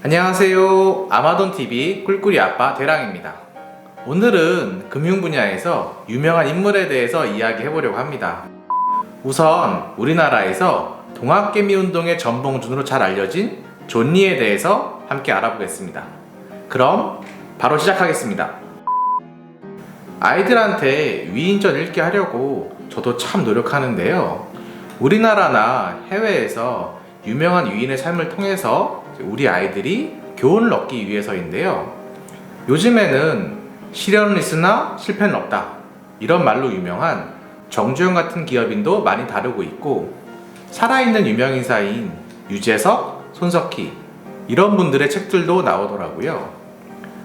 안녕하세요. 아마돈TV 꿀꿀이 아빠 대랑입니다. 오늘은 금융 분야에서 유명한 인물에 대해서 이야기해 보려고 합니다. 우선 우리나라에서 동학개미 운동의 전봉준으로 잘 알려진 존리에 대해서 함께 알아보겠습니다. 그럼 바로 시작하겠습니다. 아이들한테 위인전 읽게 하려고 저도 참 노력하는데요. 우리나라나 해외에서 유명한 위인의 삶을 통해서 우리 아이들이 교훈을 얻기 위해서인데요. 요즘에는 시련은 있으나 실패는 없다, 이런 말로 유명한 정주영 같은 기업인도 많이 다루고 있고, 살아있는 유명인사인 유재석, 손석희 이런 분들의 책들도 나오더라고요.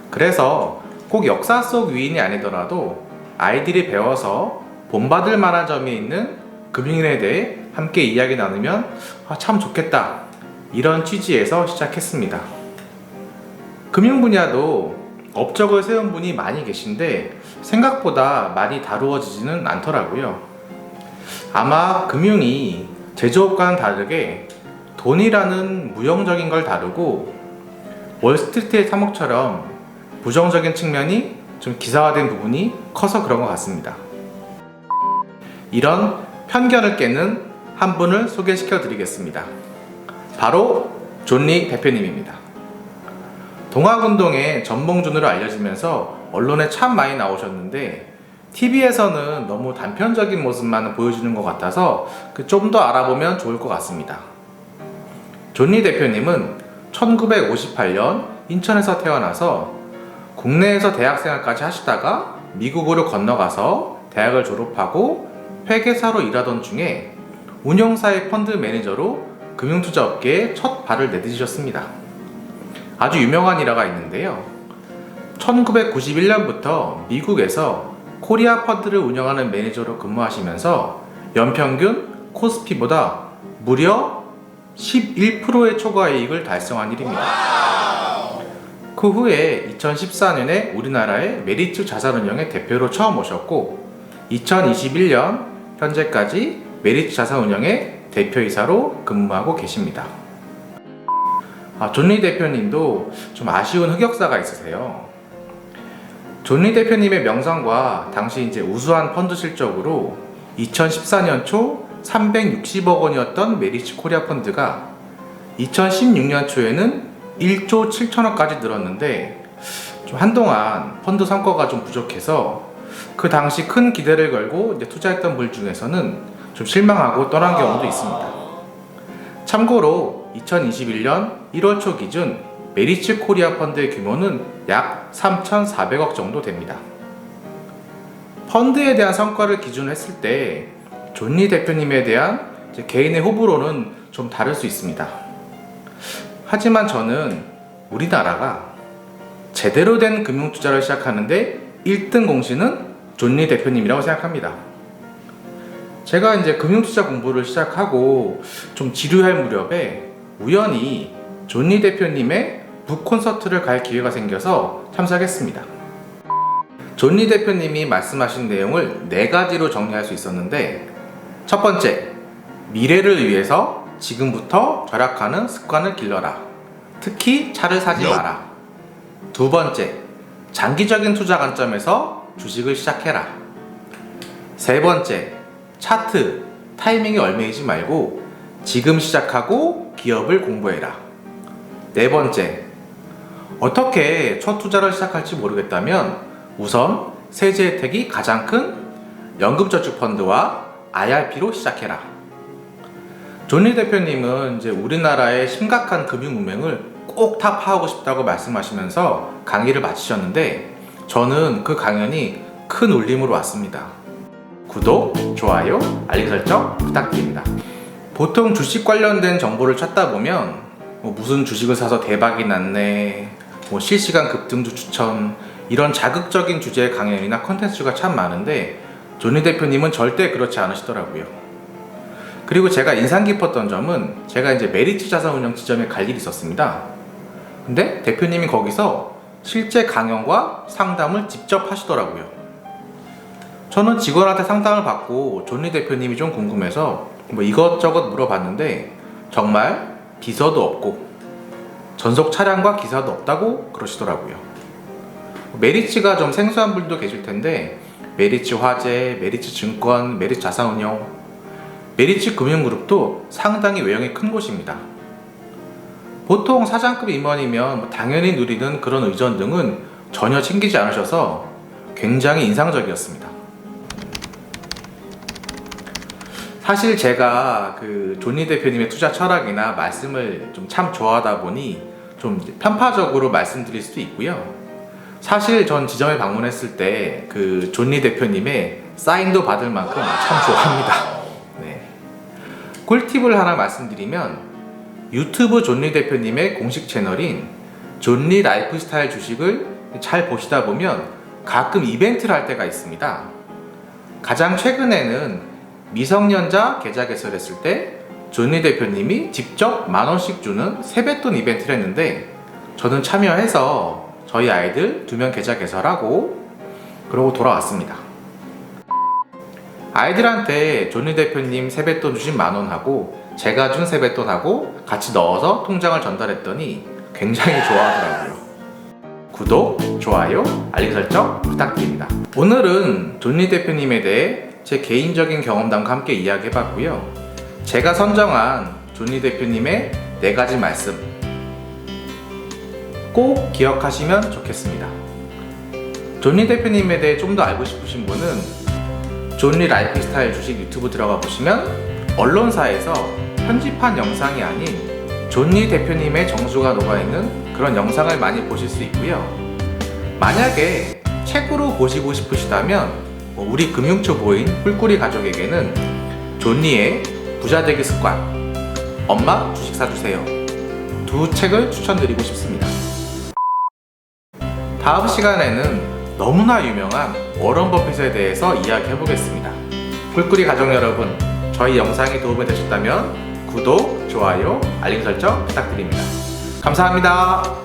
그래서 꼭 역사 속 위인이 아니더라도 아이들이 배워서 본받을 만한 점이 있는 금융인에 대해 함께 이야기 나누면 참 좋겠다, 이런 취지에서 시작했습니다. 금융 분야도 업적을 세운 분이 많이 계신데 생각보다 많이 다루어지지는 않더라고요. 아마 금융이 제조업과는 다르게 돈이라는 무형적인 걸 다루고 월스트리트의 탐욕처럼 부정적인 측면이 좀 기사화된 부분이 커서 그런 것 같습니다. 이런 편견을 깨는 한 분을 소개시켜 드리겠습니다. 바로 존리 대표님입니다. 동학운동의 전봉준으로 알려지면서 언론에 참 많이 나오셨는데 TV에서는 너무 단편적인 모습만 보여주는 것 같아서 좀 더 알아보면 좋을 것 같습니다. 존리 대표님은 1958년 인천에서 태어나서 국내에서 대학생활까지 하시다가 미국으로 건너가서 대학을 졸업하고 회계사로 일하던 중에 운용사의 펀드 매니저로 금융투자업계에 첫 발을 내디디셨습니다. 아주 유명한 일화가 있는데요. 1991년부터 미국에서 코리아 펀드를 운영하는 매니저로 근무하시면서 연평균 코스피보다 무려 11%의 초과 이익을 달성한 일입니다. 그 후에 2014년에 우리나라의 메리츠 자산운용의 대표로 처음 오셨고 2021년 현재까지 메리츠 자산운용의 대표이사로 근무하고 계십니다. 존리 대표님도 좀 아쉬운 흑역사가 있으세요. 존리 대표님의 명성과 당시 우수한 펀드 실적으로 2014년 초 360억 원이었던 메리츠 코리아 펀드가 2016년 초에는 1조 7천억까지 늘었는데 좀 한동안 펀드 성과가 좀 부족해서 그 당시 큰 기대를 걸고 투자했던 분 중에서는 좀 실망하고 떠난 경우도 있습니다. 참고로 2021년 1월 초 기준 메리츠 코리아 펀드의 규모는 약 3,400억 정도 됩니다. 펀드에 대한 성과를 기준으로 했을 때 존리 대표님에 대한 개인의 호불호는 좀 다를 수 있습니다. 하지만 저는 우리나라가 제대로 된 금융투자를 시작하는데 1등 공신은 존리 대표님이라고 생각합니다. 제가 금융투자 공부를 시작하고 좀 지루할 무렵에 우연히 존리 대표님의 북 콘서트를 갈 기회가 생겨서 참석했습니다. 존리 대표님이 말씀하신 내용을 4가지로 정리할 수 있었는데, 첫 번째, 미래를 위해서 지금부터 절약하는 습관을 길러라. 특히 차를 사지 마라. 두 번째, 장기적인 투자 관점에서 주식을 시작해라. 세 번째, 차트, 타이밍에 얽매이지 말고 지금 시작하고 기업을 공부해라. 네 번째, 어떻게 첫 투자를 시작할지 모르겠다면 우선 세제 혜택이 가장 큰 연금저축펀드와 IRP로 시작해라. 존리 대표님은 우리나라의 심각한 금융문맹을 꼭 타파하고 싶다고 말씀하시면서 강의를 마치셨는데 저는 그 강연이 큰 울림으로 왔습니다. 구독, 좋아요, 알림 설정 부탁드립니다. 보통 주식 관련된 정보를 찾다 보면 무슨 주식을 사서 대박이 났네, 실시간 급등주 추천, 이런 자극적인 주제의 강연이나 컨텐츠가 참 많은데 존리 대표님은 절대 그렇지 않으시더라고요. 그리고 제가 인상 깊었던 점은 제가 메리츠 자산운용 지점에 갈 일이 있었습니다. 근데 대표님이 거기서 실제 강연과 상담을 직접 하시더라고요. 저는 직원한테 상담을 받고 존리 대표님이 좀 궁금해서 이것저것 물어봤는데 정말 비서도 없고 전속 차량과 기사도 없다고 그러시더라고요. 메리츠가 좀 생소한 분도 계실 텐데 메리츠 화재, 메리츠 증권, 메리츠 자산운용, 메리츠 금융그룹도 상당히 외형이 큰 곳입니다. 보통 사장급 임원이면 당연히 누리는 그런 의전 등은 전혀 챙기지 않으셔서 굉장히 인상적이었습니다. 사실 제가 존니 대표님의 투자 철학이나 말씀을 좀 참 좋아하다 보니 좀 편파적으로 말씀드릴 수도 있고요. 사실 전 지점에 방문했을 때 존니 대표님의 사인도 받을 만큼 참 좋아합니다. 네. 꿀팁을 하나 말씀드리면 유튜브 존니 대표님의 공식 채널인 존니 라이프스타일 주식을 잘 보시다 보면 가끔 이벤트를 할 때가 있습니다. 가장 최근에는 미성년자 계좌 개설했을 때 존니 대표님이 직접 10,000원씩 주는 세뱃돈 이벤트를 했는데 저는 참여해서 저희 아이들 2명 계좌 개설하고 그러고 돌아왔습니다. 아이들한테 존니 대표님 세뱃돈 주신 10,000원하고 제가 준 세뱃돈하고 같이 넣어서 통장을 전달했더니 굉장히 좋아하더라고요. 구독, 좋아요, 알림 설정 부탁드립니다. 오늘은 존니 대표님에 대해 제 개인적인 경험담과 함께 이야기해봤고요. 제가 선정한 존니 대표님의 4가지 말씀 꼭 기억하시면 좋겠습니다. 존니 대표님에 대해 좀 더 알고 싶으신 분은 존니 라이프스타일 주식 유튜브 들어가 보시면 언론사에서 편집한 영상이 아닌 존니 대표님의 정수가 녹아있는 그런 영상을 많이 보실 수 있고요. 만약에 책으로 보시고 싶으시다면 우리 금융초보인 꿀꿀이 가족에게는 존니의 부자되기 습관, 엄마 주식 사주세요 2 책을 추천드리고 싶습니다. 다음 시간에는 너무나 유명한 워런 버핏에 대해서 이야기해보겠습니다. 꿀꿀이 가족 여러분, 저희 영상이 도움이 되셨다면 구독, 좋아요, 알림 설정 부탁드립니다. 감사합니다.